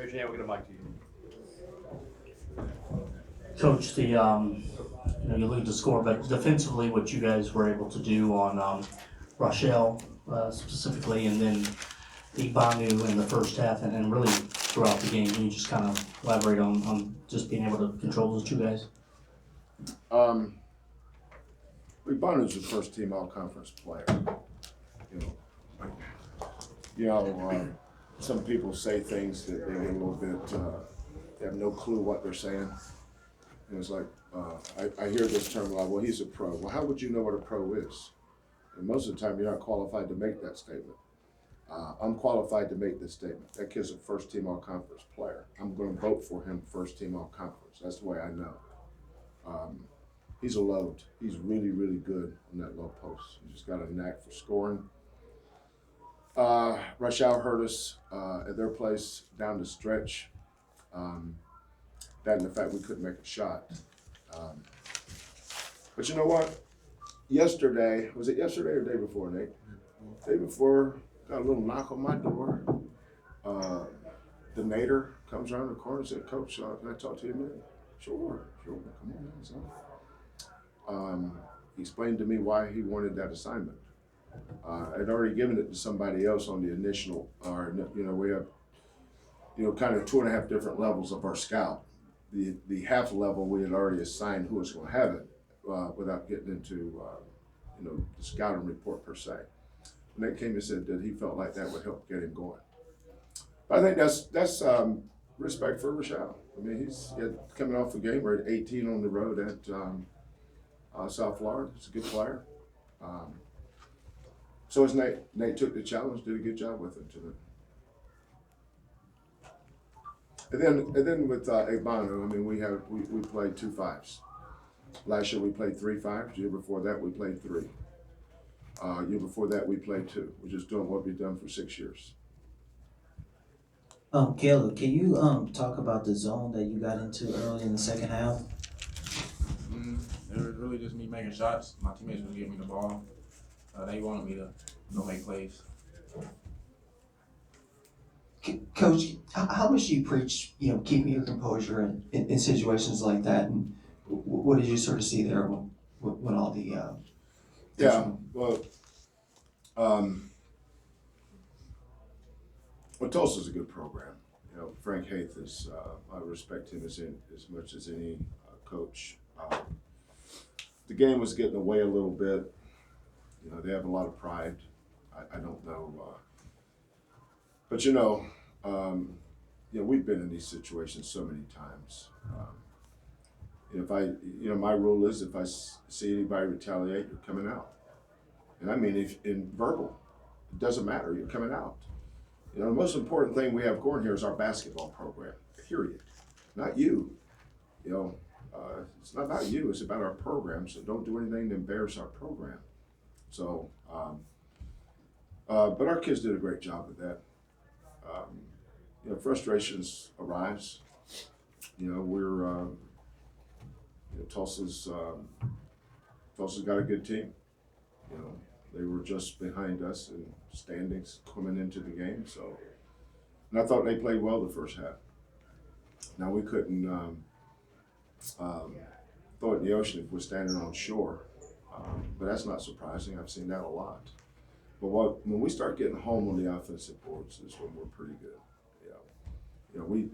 Raise your hand, we'll get a mic to you. Coach, you lead the score, but defensively, what you guys were able to do on Rochelle specifically, and then Igbanu in the first half, and then really throughout the game, can you just kind of elaborate on just being able to control those two guys? Igbanu's the first team all-conference player. You know, some people say things that they get a little bit, they have no clue what they're saying. And it's like, I hear this term a lot, well, he's a pro. Well, how would you know what a pro is? And most of the time, you're not qualified to make that statement. I'm qualified to make this statement. That kid's a first team all-conference player. I'm going to vote for him first team all-conference. That's the way I know. He's a load. He's really, really good on that low post. He's just got a knack for scoring. Rush hour hurt us at their place down the stretch. That and the fact we couldn't make a shot. But you know what? Yesterday, was it yesterday or the day before, Nate? Day before, got a little knock on my door. The Nader comes around the corner and said, Coach, can I talk to you a minute? Sure, come on, man, son. He explained to me why he wanted that assignment. I'd already given it to somebody else on the initial, we have, kind of 2.5 different levels of our scout. The half level we had already assigned who was going to have it without getting into, the scouting report per se. And they came and said that he felt like that would help get him going. But I think that's respect for Rochelle. I mean, he's coming off a game, we're at 18 on the road at South Florida. He's a good player. So is Nate. Nate took the challenge, did a good job with it today. And then with Igbanu, I mean, we played 2 5s. Last year we played 3 5s. Year before that we played 3. Year before that we played 2. We're just doing what we've done for 6 years. Caleb, can you talk about the zone that you got into early in the second half? It was really just me making shots. My teammates was giving me the ball. They wanted me to go make plays. Coach, how much do you preach, keeping your composure in situations like that? And what did you sort of see there when all the Tulsa's a good program. Frank Haith is, I respect him as much as any coach. The game was getting away a little bit. They have a lot of pride. I don't know. But we've been in these situations so many times. My rule is if I see anybody retaliate, you're coming out. And I mean, if in verbal, it doesn't matter, you're coming out. The most important thing we have going here is our basketball program, period. Not you. It's not about you, it's about our program, so don't do anything to embarrass our program. So, but our kids did a great job with that. Frustrations arise. Tulsa's got a good team. They were just behind us in standings coming into the game. So, and I thought they played well the first half. Now we couldn't throw it in the ocean if we're standing on shore, but that's not surprising. I've seen that a lot. But when we start getting home on the offensive boards is when we're pretty good.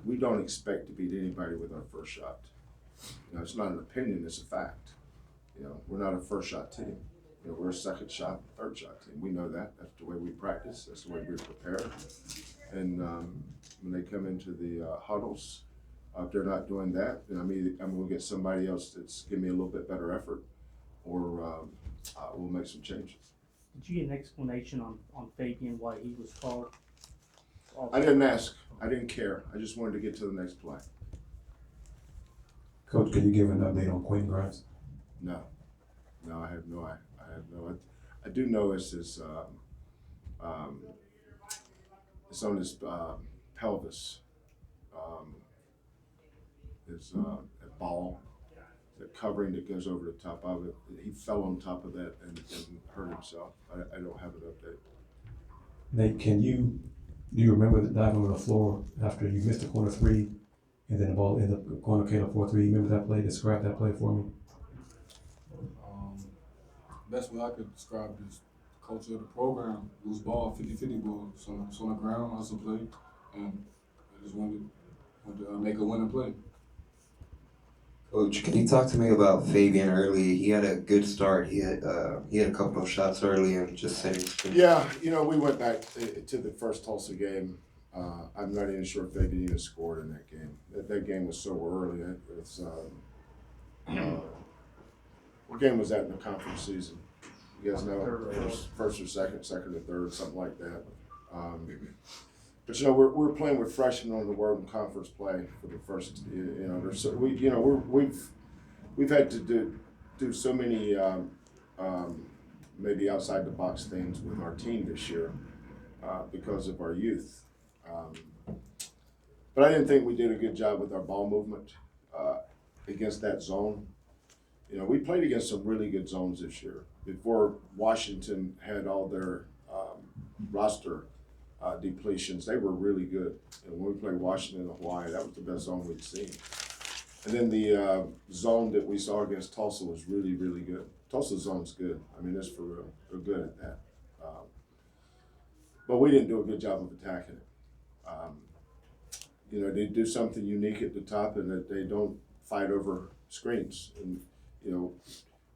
We don't expect to beat anybody with our first shot. It's not an opinion; it's a fact. We're not a first shot team. We're a second shot, third shot team. We know that. That's the way we practice. That's the way we prepare. And when they come into the huddles, if they're not doing that, then I'm going to get somebody else that's give me a little bit better effort, or we'll make some changes. Did you get an explanation on Fabian why he was called? I didn't ask. I didn't care. I just wanted to get to the next play. Coach, can you give an update on Quentin Grimes? No, I have no. I do know it's it's on his pelvis. It's a ball, the covering that goes over the top of it. He fell on top of that and hurt himself. I don't have an update. Nate, can you Do you remember the diving on the floor after you missed the corner three, and then the ball ended up going to Caleb for 3? You remember that play? Describe that play for me. Best way I could describe it is the culture of the program. Loose ball, 50-50 ball. So it's on the ground, hustle play, and I just wanted to make a winning play. Coach, can you talk to me about Fabian early? He had a good start. He had a couple of shots early and just setting screen. Yeah, we went back to the first Tulsa game. I'm not even sure if Fabian even scored in that game. That game was so early. What game was that in the conference season? You guys know? First or second or third, something like that. But we're playing with freshmen on the World Conference play for the first. We've had to do so many maybe outside the box things with our team this year because of our youth. But I didn't think we did a good job with our ball movement against that zone. We played against some really good zones this year. Before Washington had all their roster depletions, they were really good. And when we played Washington and Hawaii, that was the best zone we'd seen. And then the zone that we saw against Tulsa was really, really good. Tulsa's zone's good. I mean, that's for real. They're good at that. But we didn't do a good job of attacking it. They do something unique at the top and that they don't fight over screens. And,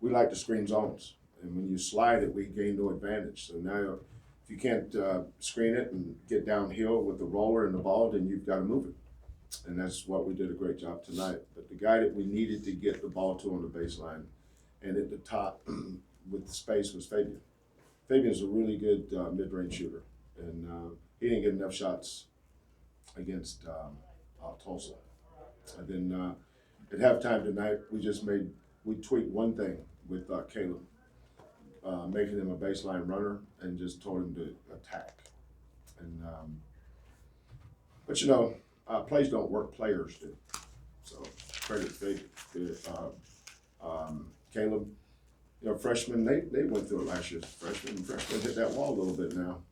we like to screen zones. And when you slide it, we gain no advantage. So now if you can't screen it and get downhill with the roller and the ball, then you've got to move it. And that's what we did a great job tonight. But the guy that we needed to get the ball to on the baseline and at the top with the space was Fabian. Fabian's a really good mid-range shooter. And he didn't get enough shots against Tulsa. And then at halftime tonight, we tweaked one thing with Caleb, making him a baseline runner and just told him to attack. And but plays don't work, players do. So credit to Caleb. Freshmen, they went through it last year as freshmen. Freshmen hit that wall a little bit now.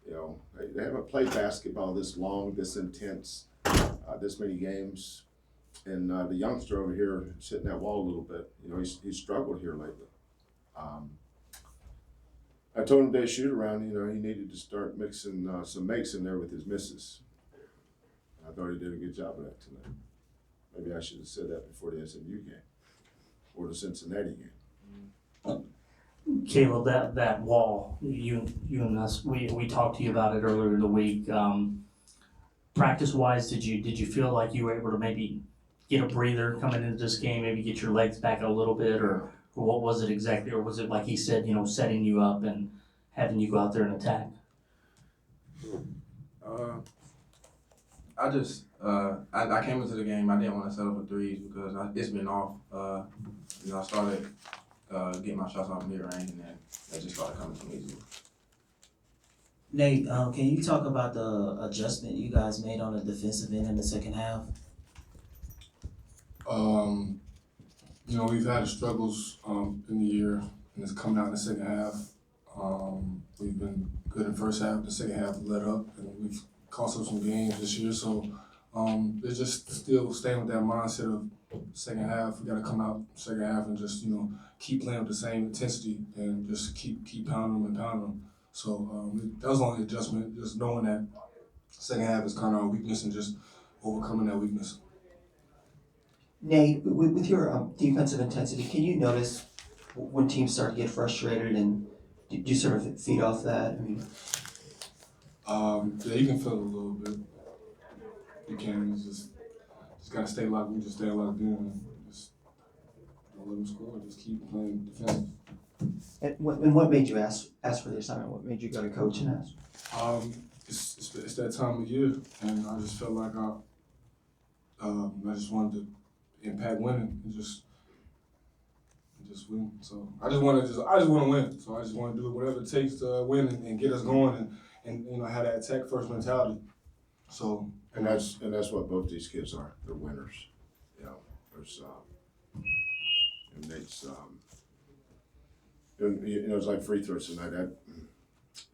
They haven't played basketball this long, this intense, this many games. And the youngster over here is hitting that wall a little bit. He's struggled here lately. I told him to shoot around. He needed to start mixing some makes in there with his misses. I thought he did a good job of that tonight. Maybe I should have said that before the SMU game or the Cincinnati game. Caleb, that wall, you and us, we talked to you about it earlier in the week. Practice-wise, did you feel like you were able to maybe get a breather coming into this game, maybe get your legs back a little bit, or what was it exactly? Or was it like he said, setting you up and having you go out there and attack? I came into the game, I didn't want to settle for threes because it's been off. I started getting my shots off mid-range and then they just started coming to me easily. Nate, can you talk about the adjustment you guys made on the defensive end in the second half? We've had struggles in the year, and it's coming out in the second half. We've been good in the first half. The second half let up, and we've cost us some games this year. So it's just still staying with that mindset of second half. We got to come out second half and just keep playing with the same intensity and just keep pounding them and pounding them. So that was the only adjustment, just knowing that second half is kind of our weakness and just overcoming that weakness. Nate, with your defensive intensity, can you notice when teams start to get frustrated, and do you sort of feed off that? I mean, yeah, you can feel it a little bit. You can. It's just gotta stay locked. We just stay locked in and just don't let them score. Just keep playing defensive. and what made you ask for the assignment? What made you go to coach and ask? It's that time of year, and I just felt like I just wanted to impact winning and just win. So I just want to win. So I just want to do whatever it takes to win and get us going and have that attack first mentality. So And that's what both these kids are. They're winners. There's and Nate's it's like free throws tonight.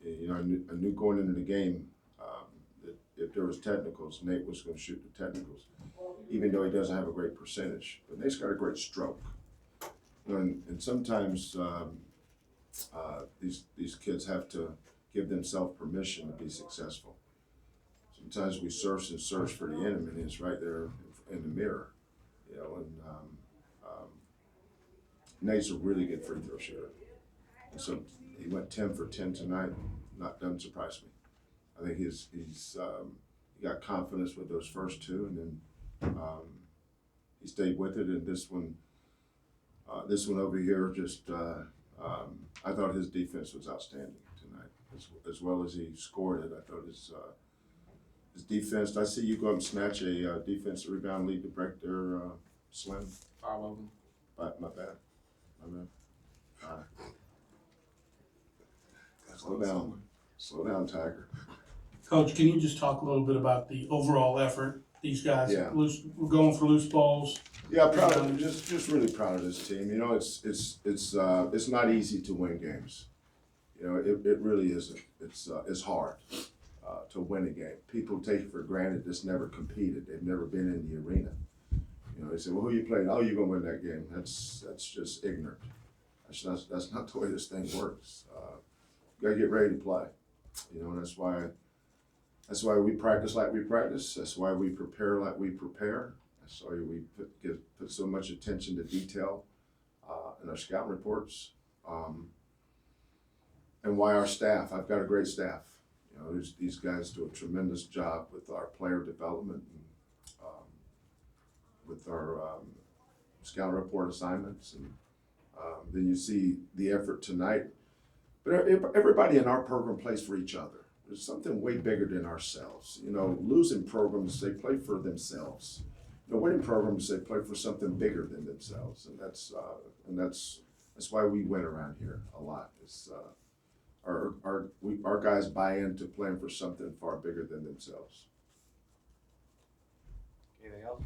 I knew going into the game, if there was technicals, Nate was going to shoot the technicals, even though he doesn't have a great percentage. But Nate's got a great stroke. And sometimes these kids have to give themselves permission to be successful. Sometimes we search and search for the enemy, and it's right there in the mirror, you know. And Nate's a really good free throw shooter, and so he went 10 for 10 tonight. Doesn't surprise me. I think he got confidence with those first two, and then he stayed with it. And this one over here, just I thought his defense was outstanding tonight, as well as he scored it. I thought his defense. I see you go up and snatch a defensive rebound lead to break their slam. 5 of them. My bad. Slow down, Tiger. Coach, can you just talk a little bit about the overall effort? These guys, Yeah. we're going for loose balls. Yeah, proud of just really proud of this team. You know, it's not easy to win games. You know, it really isn't. It's hard to win a game. People take for granted this never competed. They've never been in the arena. You know, they say, well, who you playing? Oh, you're gonna win that game. That's just ignorant. That's not the way this thing works. You gotta get ready to play. You know, and that's why we practice like we practice. That's why we prepare like we prepare. That's why we put so much attention to detail in our scouting reports. And why our staff. I've got a great staff. You know, these guys do a tremendous job with our player development and with our scout report assignments. And then you see the effort tonight. But everybody in our program plays for each other. There's something way bigger than ourselves. You know, losing programs, they play for themselves. The winning programs, they play for something bigger than themselves, and that's why we win around here a lot. It's our guys buy into playing for something far bigger than themselves. Anything else?